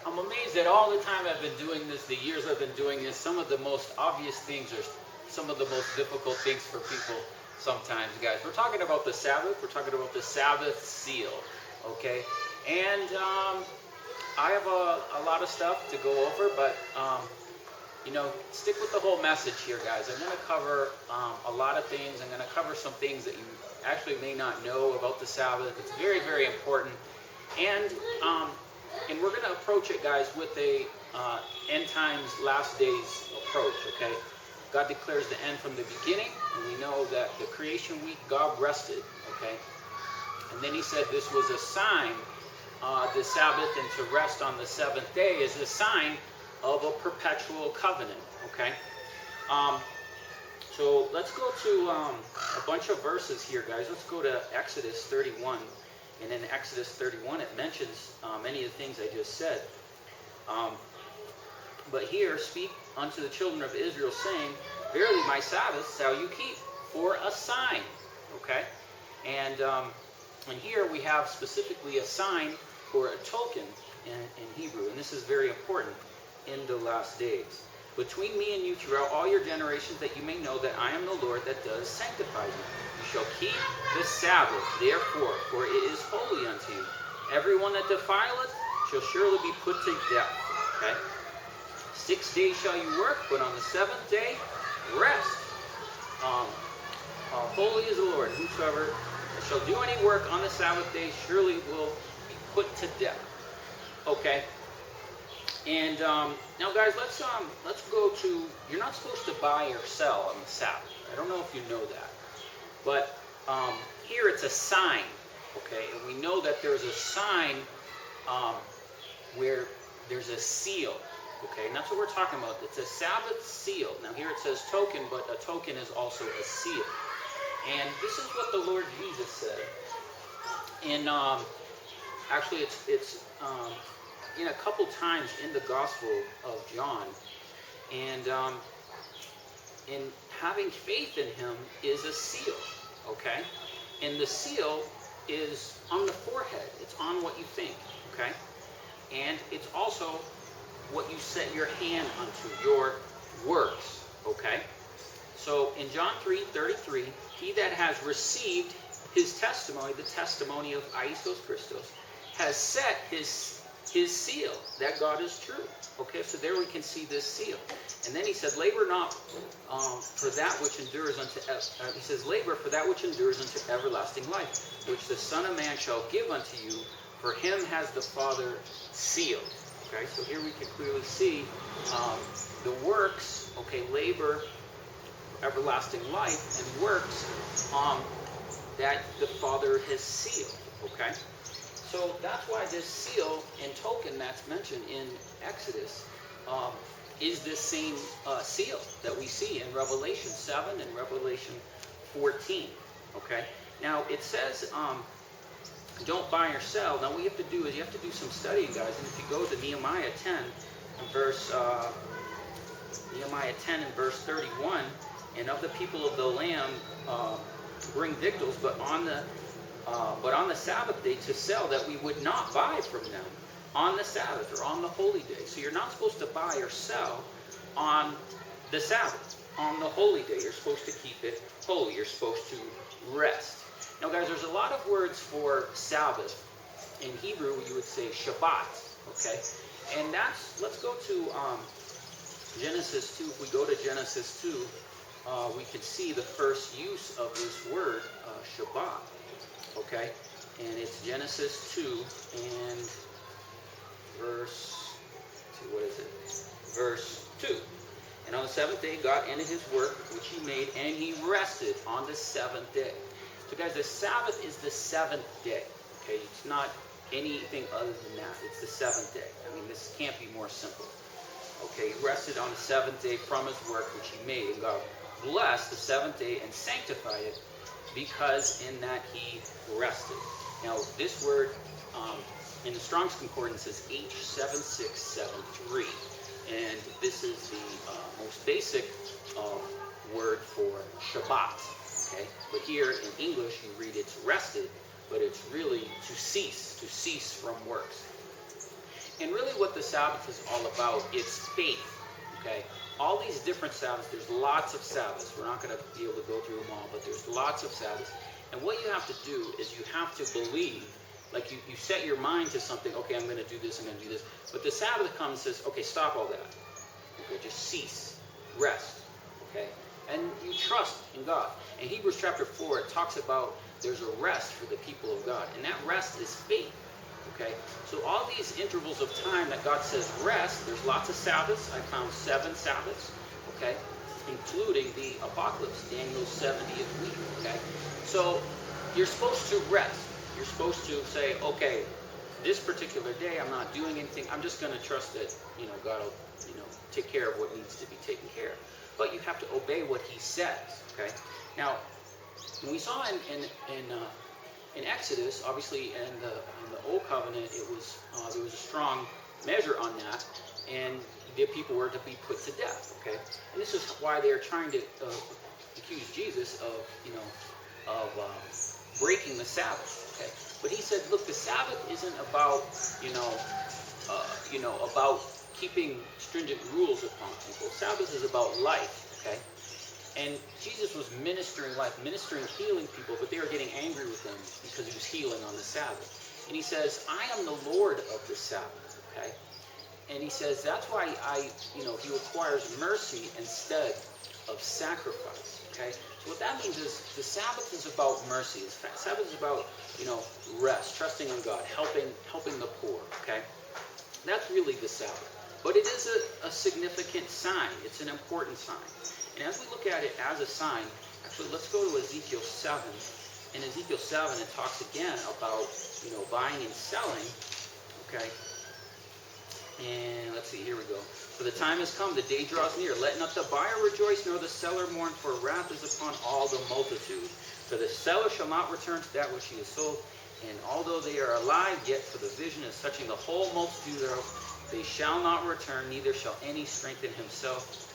I'm amazed that all the time I've been doing this, the years I've been doing this, some of the most obvious things are some of the most difficult things for people sometimes, guys. We're talking about the Sabbath. We're talking about the Sabbath seal, okay? And I have a lot of stuff to go over, but, you know, stick with the whole message here, guys. I'm going to cover a lot of things. I'm going to cover some things that you actually may not know about the Sabbath. It's very, very important. And we're going to approach it, guys, with a end times, last days approach, okay? God declares the end from the beginning, and we know that the creation week, God rested, okay? And then he said this was a sign, the Sabbath, and to rest on the seventh day is a sign of a perpetual covenant, okay? So let's go to a bunch of verses here, guys. Let's go to Exodus 31. And in Exodus 31, it mentions many of the things I just said. But here, speak unto the children of Israel, saying, Verily my Sabbaths shall you keep for a sign. Okay? And here we have specifically a sign or a token in Hebrew. And this is very important in the last days. Between me and you throughout all your generations, that you may know that I am the Lord that does sanctify you. You shall keep the Sabbath, therefore, for it is holy unto you. Everyone that defileth shall surely be put to death. Okay? 6 days shall you work, but on the seventh day, rest. Holy is the Lord. Whosoever shall do any work on the Sabbath day surely will be put to death. Okay? And now, guys, let's go to. You're not supposed to buy or sell on the Sabbath. I don't know if you know that, but here it's a sign. Okay, and we know that there's a sign where there's a seal. Okay, and that's what we're talking about. It's a Sabbath seal. Now here it says token, but a token is also a seal. And this is what the Lord Jesus said. And actually, it's in a couple times in the Gospel of John. And in having faith in him is a seal. Okay, and the seal is on the forehead. It's on what you think. Okay, and it's also what you set your hand unto, your works, okay? So in John 3:33, he that has received his testimony, the testimony of Iesous Christos, has set his seal, that God is true. Okay, so there we can see this seal. And then he said, labor not for that which endures unto, he says, labor for that which endures unto everlasting life, which the Son of Man shall give unto you, for him has the Father sealed. Okay, so here we can clearly see the works, okay, labor, everlasting life, and works that the Father has sealed, okay? So that's why this seal and token that's mentioned in Exodus is this same seal that we see in Revelation 7 and Revelation 14, okay? Now, it says, don't buy or sell. Now, what you have to do is you have to do some studying, guys. And if you go to Nehemiah 10 and verse 31, and of the people of the land bring victuals, but on the Sabbath day to sell, that we would not buy from them on the Sabbath or on the holy day. So you're not supposed to buy or sell on the Sabbath. On the holy day, you're supposed to keep it holy. You're supposed to rest. Now, guys, there's a lot of words for Sabbath. In Hebrew, you would say shâbath, okay? And let's go to Genesis 2. If we go to Genesis 2, we can see the first use of this word, shâbath, okay? And it's Genesis 2 and verse 2. And on the seventh day, God ended his work which he made, and he rested on the seventh day. So, guys, the Sabbath is the seventh day, okay? It's not anything other than that. It's the seventh day. I mean, this can't be more simple. Okay, he rested on the seventh day from his work which he made, and God blessed the seventh day and sanctified it, because in that he rested. Now, this word in the Strong's Concordance is H7673, and this is the most basic word for shâbath. Okay, but here in English you read it's rested, but it's really to cease from works. And really what the Sabbath is all about, it's faith, okay? All these different Sabbaths, there's lots of Sabbaths. We're not going to be able to go through them all, but there's lots of Sabbaths. And what you have to do is you have to believe, like you set your mind to something, okay, I'm going to do this, I'm going to do this. But the Sabbath comes and says, okay, stop all that. Okay, just cease, rest, okay? And you trust in God. In Hebrews chapter 4, it talks about there's a rest for the people of God. And that rest is faith. Okay, so all these intervals of time that God says rest, there's lots of Sabbaths. I found 7 Sabbaths, okay, including the Apocalypse, Daniel's 70th week, okay. So you're supposed to rest. You're supposed to say, okay, this particular day I'm not doing anything. I'm just going to trust that, God will, take care of what needs to be taken care of. But you have to obey what He says, okay. Now, when we saw in Exodus, obviously, in the Old Covenant, it was there was a strong measure on that, and the people were to be put to death. Okay, and this is why they are trying to accuse Jesus of breaking the Sabbath. Okay, but He said, look, the Sabbath isn't about about keeping stringent rules upon people. Sabbath is about life. Okay. And Jesus was ministering life, ministering healing people, but they were getting angry with Him because He was healing on the Sabbath. And He says, I am the Lord of the Sabbath, okay? And He says, that's why He requires mercy instead of sacrifice, okay? So what that means is the Sabbath is about mercy. The Sabbath is about, rest, trusting in God, helping the poor, okay? That's really the Sabbath. But it is a significant sign. It's an important sign. And as we look at it as a sign, actually, let's go to Ezekiel 7. In Ezekiel 7, it talks again about, buying and selling, okay? And let's see, here we go. For the time has come, the day draws near. Let not the buyer rejoice, nor the seller mourn, for wrath is upon all the multitude. For the seller shall not return to that which he has sold. And although they are alive, yet for the vision is touching the whole multitude thereof, they shall not return, neither shall any strengthen himself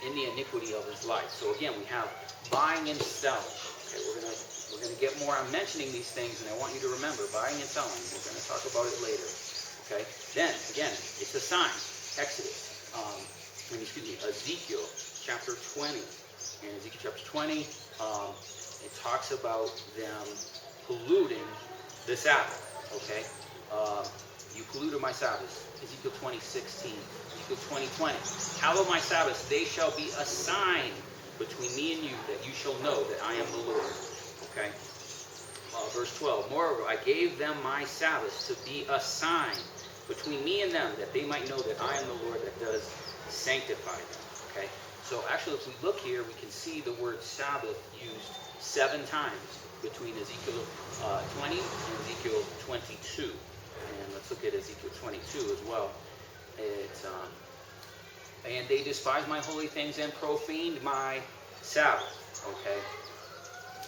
in the iniquity of his life. So again, we have buying and selling. Okay, we're gonna get more. I'm mentioning these things, and I want you to remember buying and selling. We're going to talk about it later. Okay. Then again, it's a sign. Exodus. Ezekiel chapter 20. In Ezekiel chapter 20, it talks about them polluting the Sabbath. Okay. You polluted my Sabbath. Ezekiel 20:16. Ezekiel 20:20. Hallow my Sabbaths, they shall be a sign between me and you, that you shall know that I am the Lord. Okay. Verse 12. Moreover, I gave them my Sabbaths to be a sign between me and them, that they might know that I am the Lord that does sanctify them. Okay. So actually, if we look here, we can see the word Sabbath used 7 times between Ezekiel 20 and Ezekiel 22. And let's look at Ezekiel 22 as well. It's and they despised my holy things and profaned my Sabbath. Okay.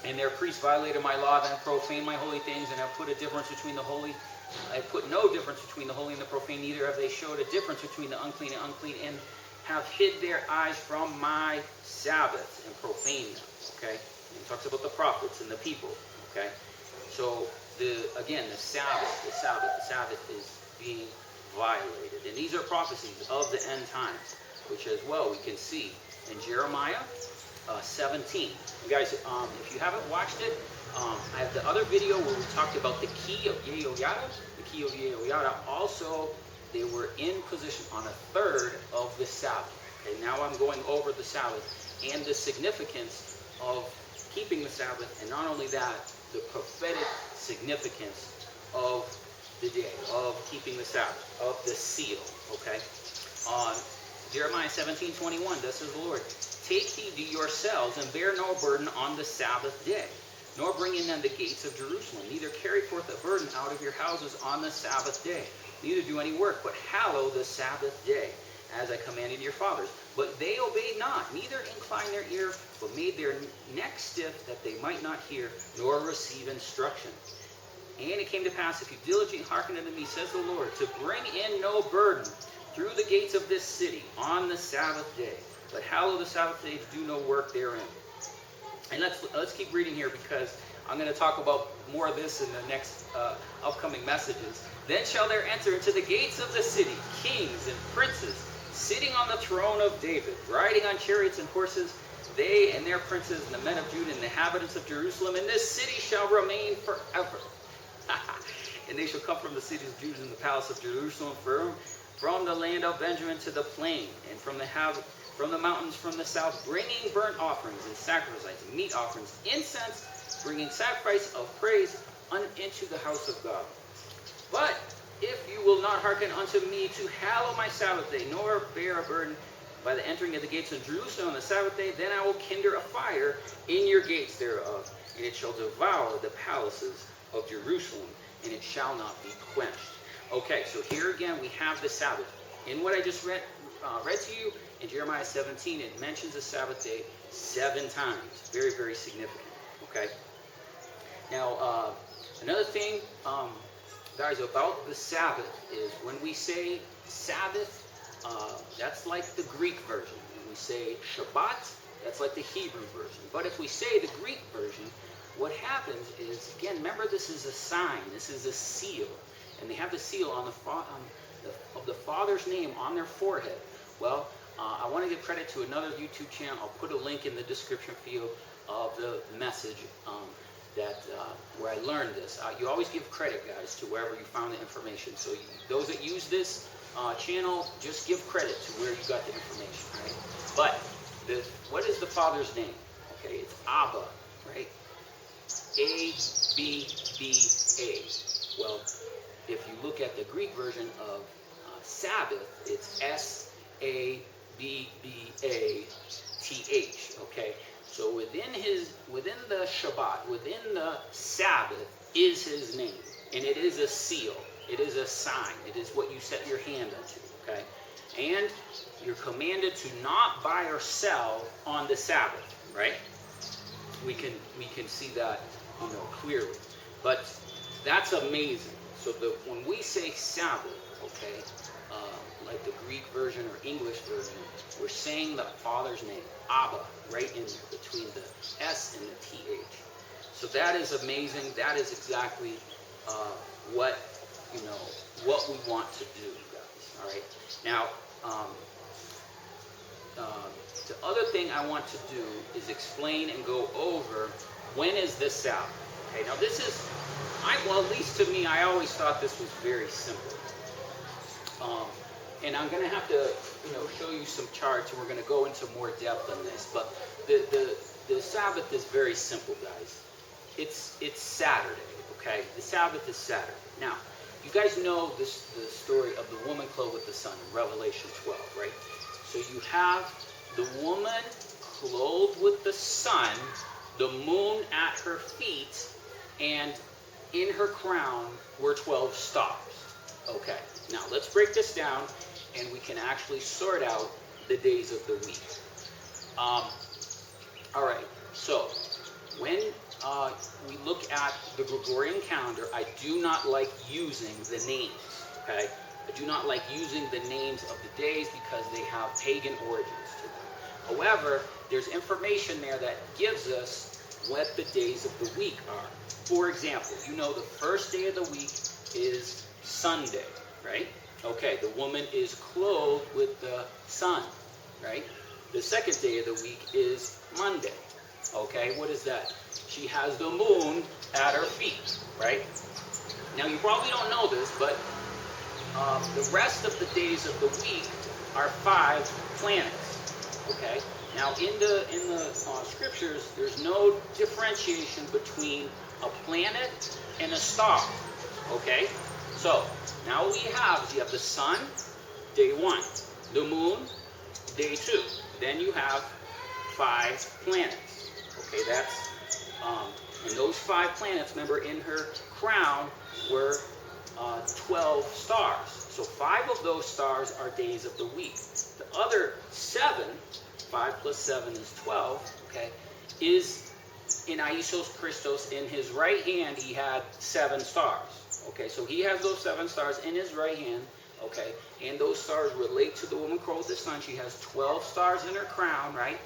And their priests violated my law and profaned my holy things, and have put a difference between the holy. I put no difference between the holy and the profane, neither have they showed a difference between the unclean and unclean, and have hid their eyes from my Sabbath and profaned them. Okay. And it talks about the prophets and the people. Okay. So the Sabbath is being violated. And these are prophecies of the end times, which as well we can see in Jeremiah 17. And guys, if you haven't watched it, I have the other video where we talked about the key of Yehoiada. The key of Yehoiada also, they were in position on a third of the Sabbath. Okay, now I'm going over the Sabbath and the significance of keeping the Sabbath, and not only that, the prophetic significance of the day, of keeping the Sabbath, of the seal. Okay? Jeremiah 17:21, thus says the Lord, take heed to yourselves, and bear no burden on the Sabbath day, nor bring in them the gates of Jerusalem, neither carry forth a burden out of your houses on the Sabbath day, neither do any work, but hallow the Sabbath day, as I commanded your fathers. But they obeyed not, neither inclined their ear, but made their neck stiff, that they might not hear, nor receive instruction. And it came to pass, if you diligently hearken unto me, says the Lord, to bring in no burden through the gates of this city on the Sabbath day, but hallow the Sabbath day, to do no work therein. And let's keep reading here, because I'm going to talk about more of this in the next upcoming messages. Then shall there enter into the gates of the city kings and princes, sitting on the throne of David, riding on chariots and horses, they and their princes and the men of Judah and the inhabitants of Jerusalem. And this city shall remain forever. And they shall come from the cities of Judah and the palace of Jerusalem, from the land of Benjamin to the plain, and from the mountains from the south, bringing burnt offerings and sacrifices, meat offerings, incense, bringing sacrifice of praise into the house of God. But if you will not hearken unto me to hallow my Sabbath day, nor bear a burden by the entering of the gates of Jerusalem on the Sabbath day, then I will kindle a fire in your gates thereof, and it shall devour the palaces of Jerusalem, and it shall not be quenched. Okay, so here again we have the Sabbath. In what I just read to you in Jeremiah 17, it mentions the Sabbath day 7 times. Very, very significant. Okay. Now, another thing, guys, about the Sabbath is when we say Sabbath, that's like the Greek version. When we say Shabbat, that's like the Hebrew version. But if we say the Greek version, what happens is, again, remember this is a sign, this is a seal. And they have the seal of the Father's name on their forehead. Well, I want to give credit to another YouTube channel. I'll put a link in the description field of the message where I learned this. You always give credit, guys, to wherever you found the information. So those that use this channel, just give credit to where you got the information, right? But what is the Father's name? Okay, it's Abba, right? A-B-B-A. Well, if you look at the Greek version of Sabbath, it's S-A-B-B-A-T-H. Okay, so within the Shabbat, within the Sabbath, is his name, and it is a seal. It is a sign. It is what you set your hand unto. Okay, and you're commanded to not buy or sell on the Sabbath. Right? We can see that, clearly. But that's amazing. So when we say Sabbath, okay, like the Greek version or English version, we're saying the Father's name, Abba, right in there between the S and the TH. So that is amazing. That is exactly what we want to do, guys. All right. Now, the other thing I want to do is explain and go over when is this Sabbath. Okay. Now this is, well, at least to me, I always thought this was very simple. And I'm going to have to, show you some charts, and we're going to go into more depth on this. But the Sabbath is very simple, guys. It's Saturday, okay? The Sabbath is Saturday. Now, you guys know the story of the woman clothed with the sun in Revelation 12, right? So you have the woman clothed with the sun, the moon at her feet, and in her crown were 12 stars. Okay, now let's break this down, and we can actually sort out the days of the week. All right, so when we look at the Gregorian calendar, I do not like using the names, okay? I do not like using the names of the days because they have pagan origins to them. However, there's information there that gives us what the days of the week are. For example, the first day of the week is Sunday, right? Okay, the woman is clothed with the sun, right? The second day of the week is Monday. Okay, what is that? She has the moon at her feet, right? Now, you probably don't know this, but the rest of the days of the week are 5 planets, okay? Now, in the scriptures, there's no differentiation between a planet and a star, okay? So, now what you have the sun, day 1, the moon, day 2. Then you have 5 planets, okay? That's, and those 5 planets, remember, in her crown were 12 stars. So 5 of those stars are days of the week. The other 7, 5 plus 7 is 12, okay, is in Isos Christos. In his right hand, he had 7 stars. Okay, so he has those 7 stars in his right hand, okay, and those stars relate to the woman clothed with the sun. She has 12 stars in her crown, right?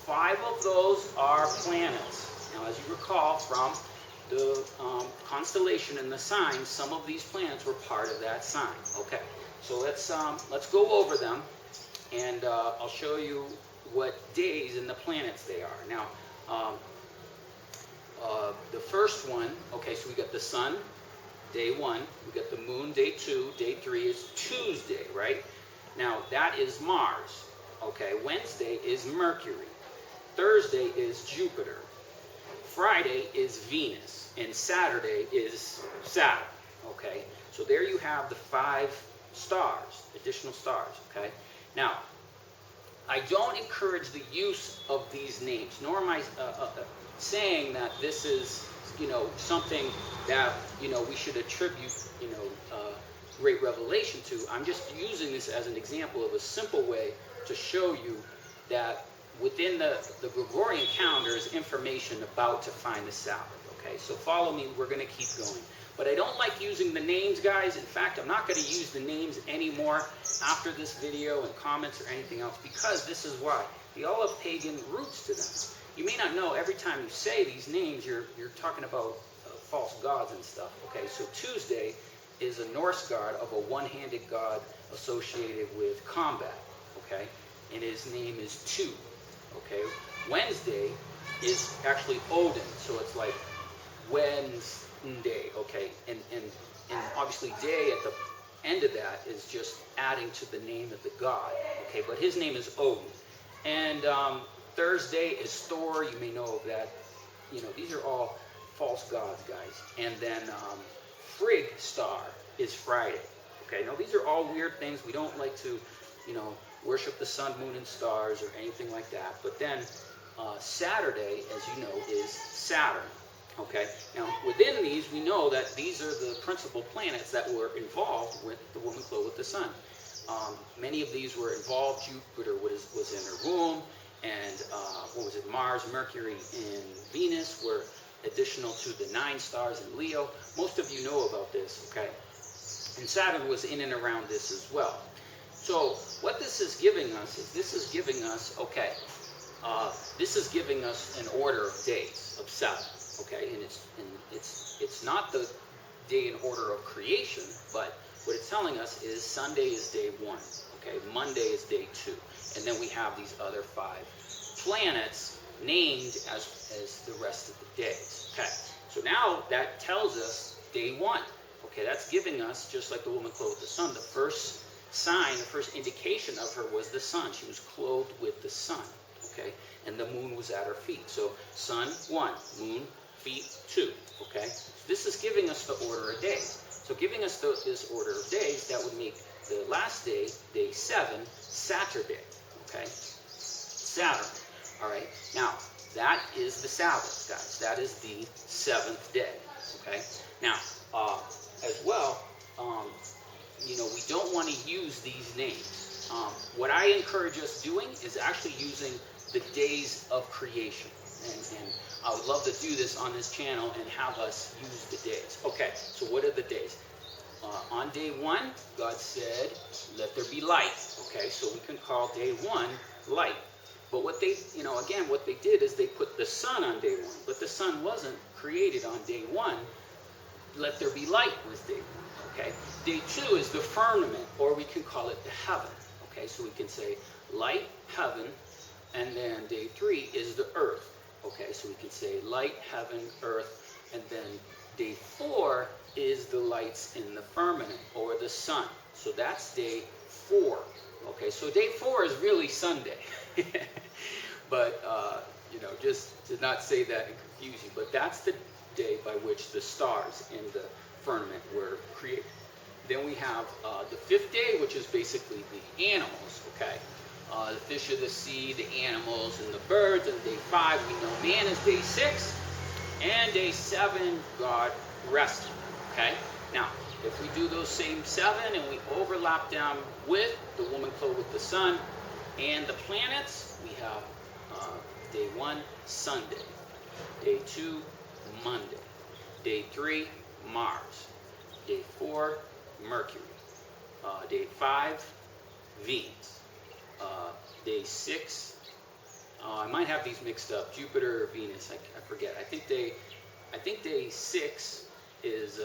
5 of those are planets. Now, as you recall from the constellation and the sign, some of these planets were part of that sign. Okay, so let's go over them, and I'll show you what days and the planets they are. Now, the first one, okay, so we got the sun, day 1. We got the moon, day 2. Day 3 is Tuesday, right? Now, that is Mars. Okay, Wednesday is Mercury. Thursday is Jupiter. Friday is Venus. And Saturday is Saturn. Okay, so there you have the 5 stars, additional stars. Okay, now, I don't encourage the use of these names, nor am I saying that this is, something that, we should attribute, great revelation to. I'm just using this as an example of a simple way to show you that within the Gregorian calendar is information about to find the Sabbath. Okay, so follow me, we're going to keep going. But I don't like using the names, guys. In fact, I'm not going to use the names anymore after this video and comments or anything else, because this is why. They all have pagan roots to them. You may not know, every time you say these names, you're talking about false gods and stuff. Okay, so Tuesday is a Norse god of a one-handed god associated with combat. Okay, and his name is Tu. Okay, Wednesday is actually Odin, so it's like Wednesday. Okay, and obviously day at the end of that is just adding to the name of the god. Okay, but his name is Odin. And Thursday is Thor. You may know of that. These are all false gods, guys. And then Frigg star is Friday. Okay, now these are all weird things. We don't like to, worship the sun, moon, and stars or anything like that. But then Saturday, as you know, is Saturn. Okay, now within these, we know that these are the principal planets that were involved with the woman clothed with the sun. Many of these were involved. Jupiter was in her womb, and Mars, Mercury, and Venus were additional to the 9 stars in Leo. Most of you know about this, okay? And Saturn was in and around this as well. So what this is giving us is this is giving us an order of days of 7, okay? And it's not the day in order of creation, but what it's telling us is Sunday is day 1, okay? Monday is day 2, and then we have these other 5 planets named as the rest of the days. Okay, so now that tells us day 1. Okay, that's giving us, just like the woman clothed with the sun, the first sign, the first indication of her was the sun. She was clothed with the sun. Okay, and the moon was at her feet. So sun 1, moon, feet 2. Okay, so this is giving us the order of days. So giving us this order of days, that would make the last day, day 7, Saturday. Okay, Saturn. All right, now that is the Sabbath, guys. That is the 7th day. Okay, now as well, we don't want to use these names. What I encourage us doing is actually using the days of creation, and I would love to do this on this channel and have us use the days. Okay, so what are the days? On day 1, God said, "Let there be light." Okay, so we can call day 1 light. But what they, what they did is they put the sun on day 1, but the sun wasn't created on day 1. Let there be light was day 1. Okay, day 2 is the firmament, or we can call it the heaven. Okay, so we can say light, heaven, and then day 3 is the earth. Okay, so we can say light, heaven, earth, and then day 4 is the lights in the firmament, or the sun. So that's day 4. Okay, so day 4 is really Sunday. But, just to not say that and confuse you, but that's the day by which the stars in the firmament were created. Then we have the 5th day, which is basically the animals, okay? The fish of the sea, the animals, and the birds. And day 5, we know man is day 6. And day 7, God rested, okay? Now, if we do those same 7 and we overlap them with the woman clothed with the sun and the planets, we have day 1, Sunday. Day 2, Monday. Day 3, Mars. Day 4, Mercury. Day 5, Venus. Day 6, I might have these mixed up, Jupiter or Venus, I forget. I think they I think day 6 is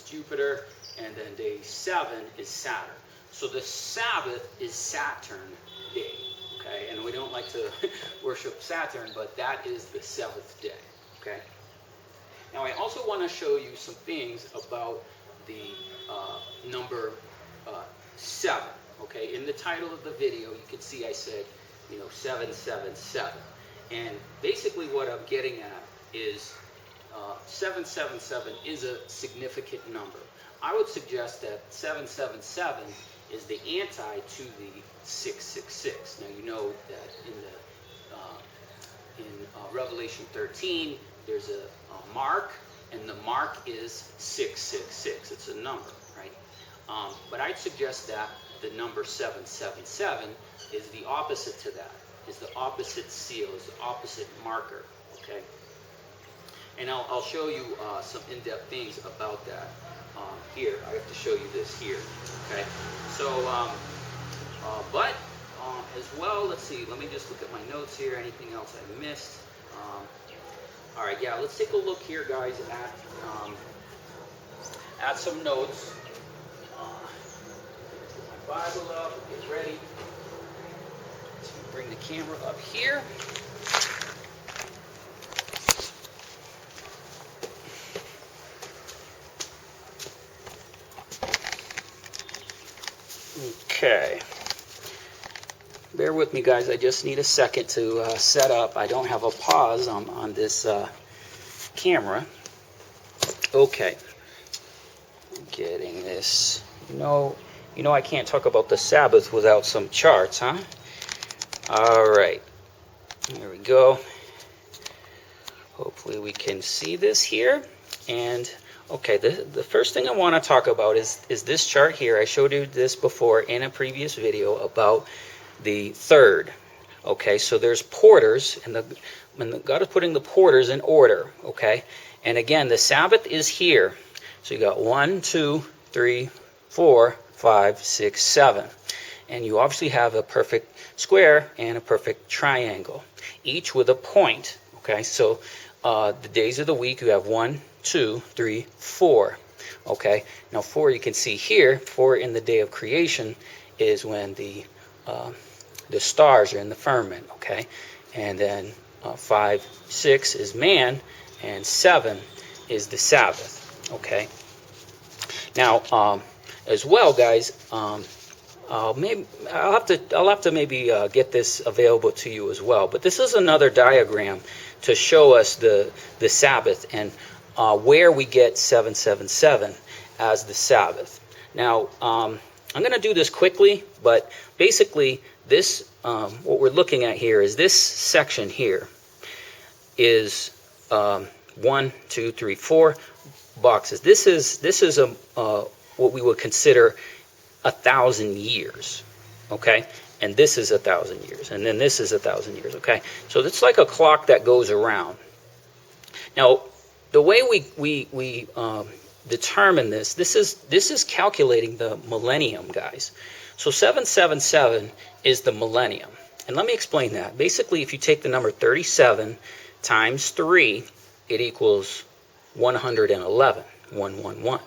Jupiter, and then day 7 is Saturn. So the Sabbath is Saturn day, okay? And we don't like to worship Saturn, but that is the 7th day, okay? Now I also want to show you some things about the number 7, okay? In the title of the video, you can see I said, 777. And basically what I'm getting at is 777 is a significant number. I would suggest that 777 is the anti to the 666. Now you know that in Revelation 13 there's a mark, and the mark is 666. It's a number, right? But I'd suggest that the number 777 is the opposite to that, is the opposite seal, is the opposite marker, okay? And I'll show you some in-depth things about that here. I have to show you this here, okay? So, as well, let's see, let me just look at my notes here, anything else I missed. All right, yeah, let's take a look here, guys, at some notes. Put my Bible up, get ready. Let's bring the camera up here. Okay. Bear with me, guys. I just need a second to set up. I don't have a pause on this camera. Okay. Getting this. You know, I can't talk about the Sabbath without some charts, huh? All right. There we go. Hopefully we can see this here. And okay, the first thing I want to talk about is this chart here. I showed you this before in a previous video about the third. Okay, so there's porters, and God is putting the porters in order. Okay, and again, the Sabbath is here. So you got 1, 2, 3, 4, 5, 6, 7. And you obviously have a perfect square and a perfect triangle, each with a point. Okay, so the days of the week, you have 1, 2, 3, 4. Okay, now 4 you can see here. 4 in the day of creation is when the stars are in the firmament. Okay, and then 5, 6 is man, and 7 is the Sabbath. Okay. Now, as well, guys, I'll have to maybe get this available to you as well. But this is another diagram to show us the Sabbath and where we get 777 as the Sabbath. Now, I'm going to do this quickly, but basically, this what we're looking at here is this section here is 1, 2, 3, 4 boxes. This is a what we would consider 1,000 years. Okay, and this is 1,000 years, and then this is 1,000 years. Okay, so it's like a clock that goes around. Now, the way we determine this is calculating the millennium, guys. So 777 is the millennium, and let me explain that. Basically, if you take the number 37 times 3, it equals 111, 111.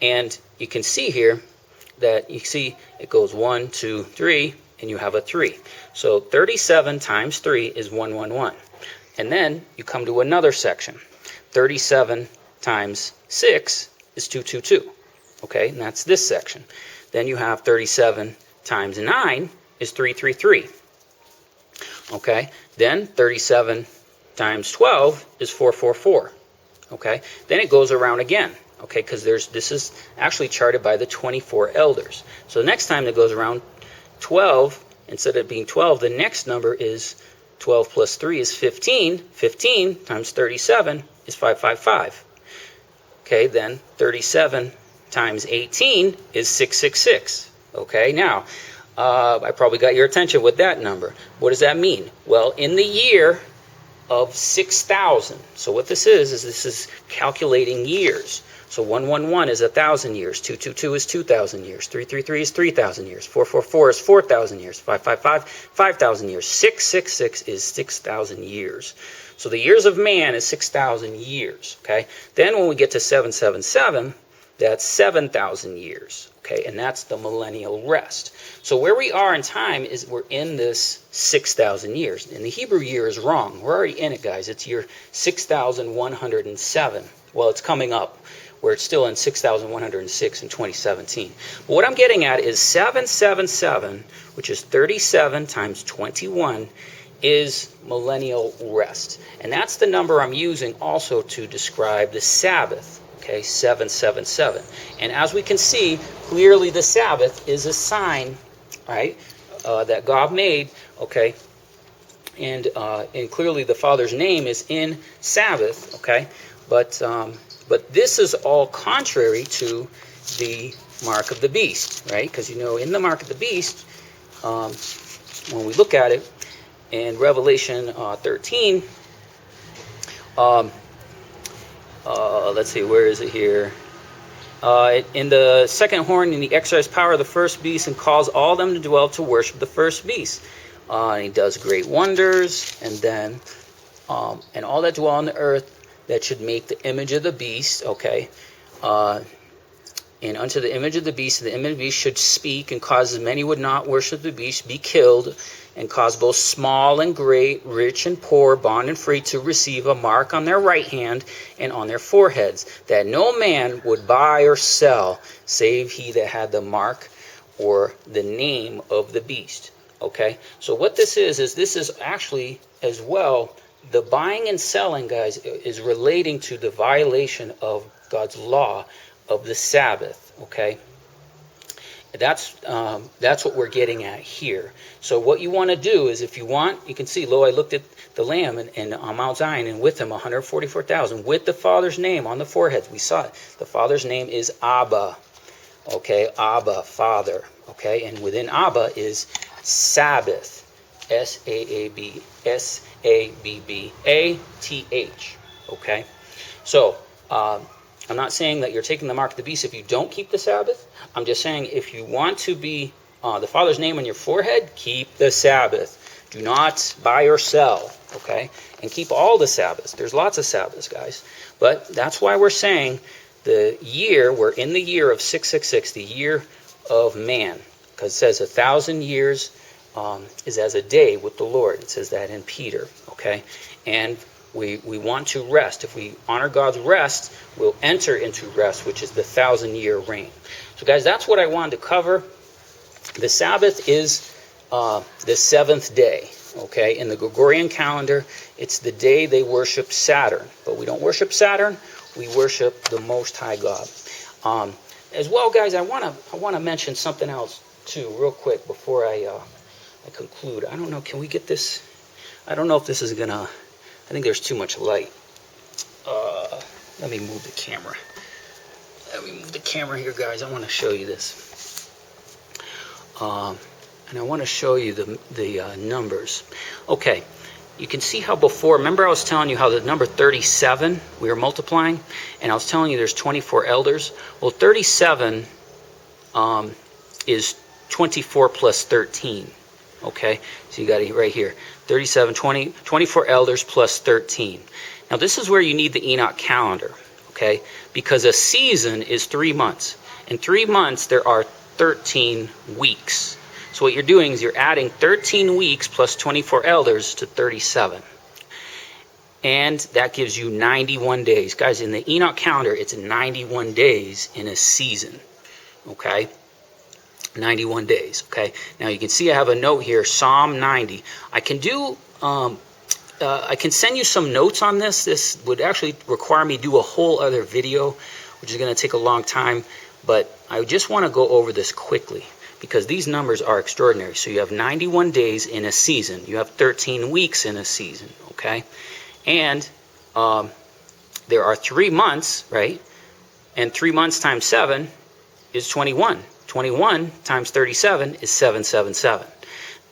And you can see here that it goes 1, 2, 3, and you have a 3. So 37 times 3 is 111. And then you come to another section. 37 times 6 is 222. Okay, and that's this section. Then you have 37 times 9 is 333. Okay, then 37 times 12 is 444. Okay, then it goes around again. Okay, because this is actually charted by the 24 elders. So next time it goes around 12, instead of being 12, the next number is 12 plus 3 is 15. 15 times 37 is 555. Okay, then 37 times 18 is 666. Okay, now, I probably got your attention with that number. What does that mean? Well, in the year of 6,000, so what this is calculating years. So 111 is 1,000 years, 222 is 2,000 years, 333 is 3,000 years, 444 is 4,000 years, 555, 5,000 years, 666 is 6,000 years. So the years of man is 6,000 years, okay? Then when we get to 777, that's 7,000 years, okay? And that's the millennial rest. So where we are in time is we're in this 6,000 years. And the Hebrew year is wrong. We're already in it, guys. It's year 6,107. Well, it's coming up where it's still in 6,106 in 2017. But what I'm getting at is 777, which is 37 times 21, is millennial rest. And that's the number I'm using also to describe the Sabbath, okay, 777. And as we can see, clearly the Sabbath is a sign, right, that God made, okay, and clearly the Father's name is in Sabbath, okay, but this is all contrary to the mark of the beast, right? Because, you know, in the mark of the beast, when we look at it in Revelation 13, let's see, where is it here? In the second horn, in the exercise power of the first beast, and calls all them to dwell to worship the first beast. And he does great wonders, and then, and all that dwell on the earth, that should make the image of the beast, okay? And unto the image of the beast, the image of the beast should speak, and cause as many would not worship the beast, be killed, and cause both small and great, rich and poor, bond and free, to receive a mark on their right hand and on their foreheads, that no man would buy or sell, save he that had the mark or the name of the beast, okay? So what this is this is actually as well, the buying and selling, guys, is relating to the violation of God's law of the Sabbath, okay? That's what we're getting at here. So what you want to do is, if you want, you can see, lo, I looked at the Lamb and on Mount Zion, and with him 144,000, with the Father's name on the foreheads. We saw it. The Father's name is Abba, okay? Abba, Father, okay? And within Abba is Sabbath, S-A-A-B, S-A-B-B-A-T-H, okay? So, I'm not saying that you're taking the mark of the beast if you don't keep the Sabbath. I'm just saying if you want to be the Father's name on your forehead, keep the Sabbath. Do not buy or sell, okay? And keep all the Sabbaths. There's lots of Sabbaths, guys. But that's why we're saying the year, we're in the year of 666, the year of man. Because it says 1,000 years is as a day with the Lord. It says that in Peter, okay? And we want to rest. If we honor God's rest, we'll enter into rest, which is the 1,000-year reign. So, guys, that's what I wanted to cover. The Sabbath is the seventh day, okay? In the Gregorian calendar, it's the day they worship Saturn. But we don't worship Saturn. We worship the Most High God. As well, guys, I want to mention something else, too, real quick before I conclude. I don't know, can we get this? I don't know if this is going to... I think there's too much light. Let me move the camera. Let me move the camera here, guys. I want to show you this. And I want to show you the numbers. Okay, you can see how before, remember I was telling you how the number 37, we were multiplying, and I was telling you there's 24 elders. Well, 37 is 24 plus 13. Okay, so you got it right here. 37, 20, 24 elders plus 13. Now this is where you need the Enoch calendar, okay? Because a season is 3 months. In 3 months, there are 13 weeks. So what you're doing is you're adding 13 weeks plus 24 elders to 37. And that gives you 91 days. Guys, in the Enoch calendar, it's 91 days in a season, okay? 91 days, okay? Now you can see I have a note here, Psalm 90. I can do, I can send you some notes on this. This would actually require me to do a whole other video, which is going to take a long time, but I just want to go over this quickly because these numbers are extraordinary. So you have 91 days in a season. You have 13 weeks in a season, okay? And there are 3 months, right? And 3 months times 7 is 21. 21 times 37 is 777.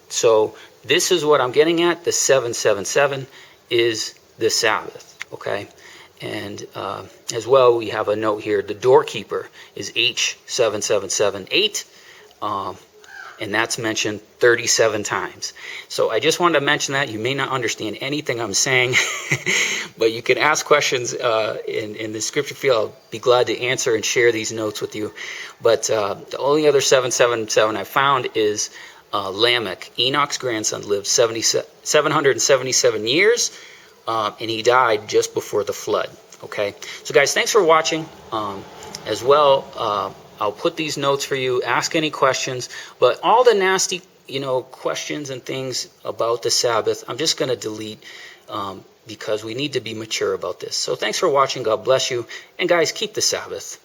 So this is what I'm getting at. The 777 is the Sabbath, okay? And as well, we have a note here. The doorkeeper is H7778. and that's mentioned 37 times. So I just wanted to mention that. You may not understand anything I'm saying, but you can ask questions in the scripture field. I'll be glad to answer and share these notes with you. But the only other 777 I found is Lamech. Enoch's grandson lived 777 years, and he died just before the flood. Okay, so guys, thanks for watching. As well, I'll put these notes for you. Ask any questions, but all the nasty, questions and things about the Sabbath, I'm just going to delete because we need to be mature about this. So thanks for watching. God bless you, and guys, keep the Sabbath.